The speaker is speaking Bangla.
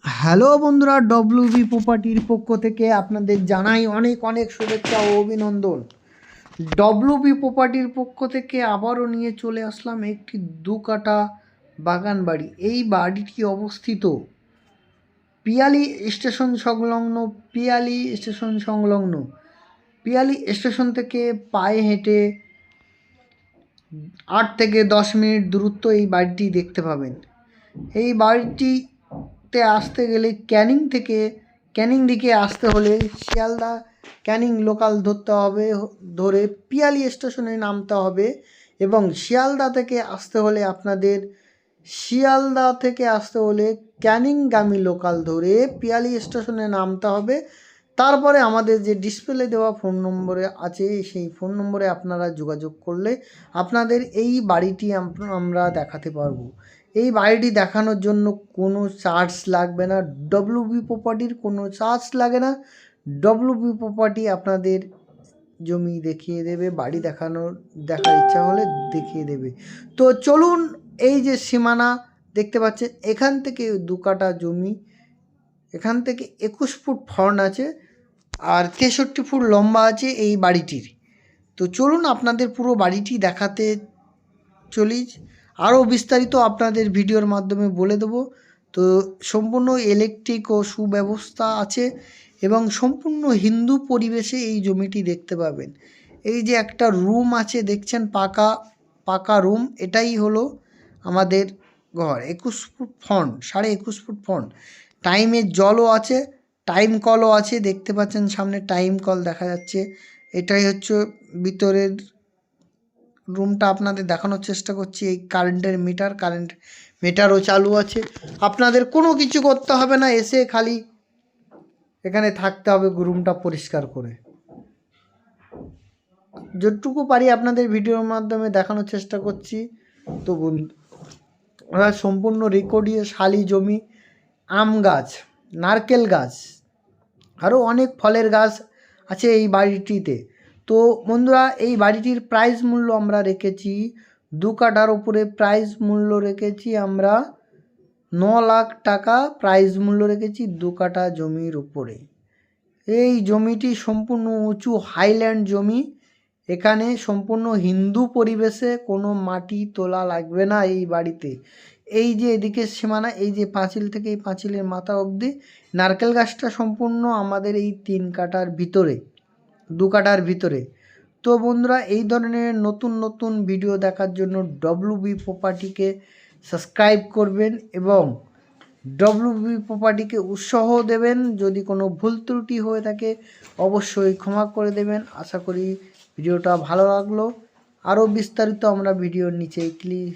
হ্যালো বন্ধুরা, ডব্লিউবি প্রপার্টির পক্ষ থেকে আপনাদের জানাই অনেক অনেক শুভেচ্ছা ও অভিনন্দন। ডব্লিউবি প্রপার্টির পক্ষ থেকে আবারও নিয়ে চলে আসলাম একটি 2 কাঠা বাগান বাড়ি। এই বাড়িটি অবস্থিত পিয়ালি স্টেশন সংলগ্ন। পিয়ালি স্টেশন থেকে পায়ে হেঁটে 8 থেকে 10 মিনিট দূরত্ব এই বাড়িটি দেখতে পাবেন। এই বাড়িটিতে আসতে গেলে ক্যানিং দিকে আসতে হলে শিয়ালদা ক্যানিং লোকাল ধরে পিয়ালি স্টেশনে নামতে হবে, এবং শিয়ালদা থেকে আসতে হলে ক্যানিংগামী লোকাল ধরে পিয়ালি স্টেশনে নামতে হবে। তারপরে আমাদের যে ডিসপ্লে দেওয়া ফোন নম্বরে আছে সেই ফোন নম্বরে আপনারা যোগাযোগ করলে আপনাদের এই বাড়িটি আমরা দেখাতে পারবো। এই বাড়িটি দেখানোর জন্য কোনো চার্জ লাগবে না, ডব্লিউবি প্রপার্টির কোনো চার্জ লাগে না। ডব্লিউবি প্রপার্টি আপনাদের জমি দেখিয়ে দেবে, বাড়ি দেখার ইচ্ছা হলে দেখিয়ে দেবে। তো চলুন, এই যে সীমানা দেখতে পাচ্ছেন, এখান থেকে 2 কাঠা জমি, এখান থেকে 21 ফুট ফর্ন আছে আর 63 ফুট লম্বা আছে এই বাড়িটির। তো চলুন আপনাদের পুরো বাড়িটি দেখাতে চলি, আরও বিস্তারিত আপনাদের ভিডিওর মাধ্যমে বলে দেবো। তো সম্পূর্ণ ইলেকট্রিক ও সুব্যবস্থা আছে এবং সম্পূর্ণ হিন্দু পরিবেশে এই জমিটি দেখতে পাবেন। এই যে একটা রুম আছে দেখছেন, পাকা রুম, এটাই হলো আমাদের ঘর। 21 ফুট ফ্রন্ট, 21.5 ফুট ফ্রন্ট। টাইমের জলও আছে, টাইম কলও আছে, দেখতে পাচ্ছেন সামনে টাইম কল দেখা যাচ্ছে। এটাই হচ্ছে ভিতরের রুমটা আপনাদের দেখানোর চেষ্টা করছি। এই কারেন্ট মিটারও চালু আছে, আপনাদের কোনো কিছু করতে হবে না, এসে খালি এখানে থাকতে হবে রুমটা পরিষ্কার করে। যতটুকু পারি আপনাদের ভিডিওর মাধ্যমে দেখানোর চেষ্টা করছি। তো বন্ধুরা, সম্পূর্ণ রেকর্ডিয়ে শালি জমি, আম গাছ, নারকেল গাছ, আরও অনেক ফলের গাছ আছে এই বাড়িটিতে। তো বন্ধুরা, এই বাড়িটির প্রাইস মূল্য আমরা রেখেছি 2 কাঠার উপরে প্রাইস মূল্য রেখেছি আমরা 9 লাখ টাকা প্রাইস মূল্য রেখেছি 2 কাঠা জমির উপরে। এই জমিটি সম্পূর্ণ উঁচু হাইল্যান্ড জমি, এখানে সম্পূর্ণ হিন্দু পরিবেশে, কোনো মাটি তোলা লাগবে না এই বাড়িতে। এই যে এদিকে সীমানা, এই যে পাঁচিল থেকে এই পাঁচিলের মাথা অবধি নারকেল গাছটা সম্পূর্ণ আমাদের এই 3 কাঠার ভিতরে, 2 কাঠার ভিতরে। তো বন্ধুরা, এই ধরনের নতুন নতুন ভিডিও দেখার জন্য ডব্লিউবি প্রপার্টিকে সাবস্ক্রাইব করবেন এবং ডব্লিউবি প্রপার্টিকে উৎসাহ দেবেন। যদি কোনো ভুল ত্রুটি হয়ে থাকে অবশ্যই ক্ষমা করে দেবেন। আশা করি ভিডিওটা ভালো লাগলো। আরও বিস্তারিত আমরা ভিডিওর নিচে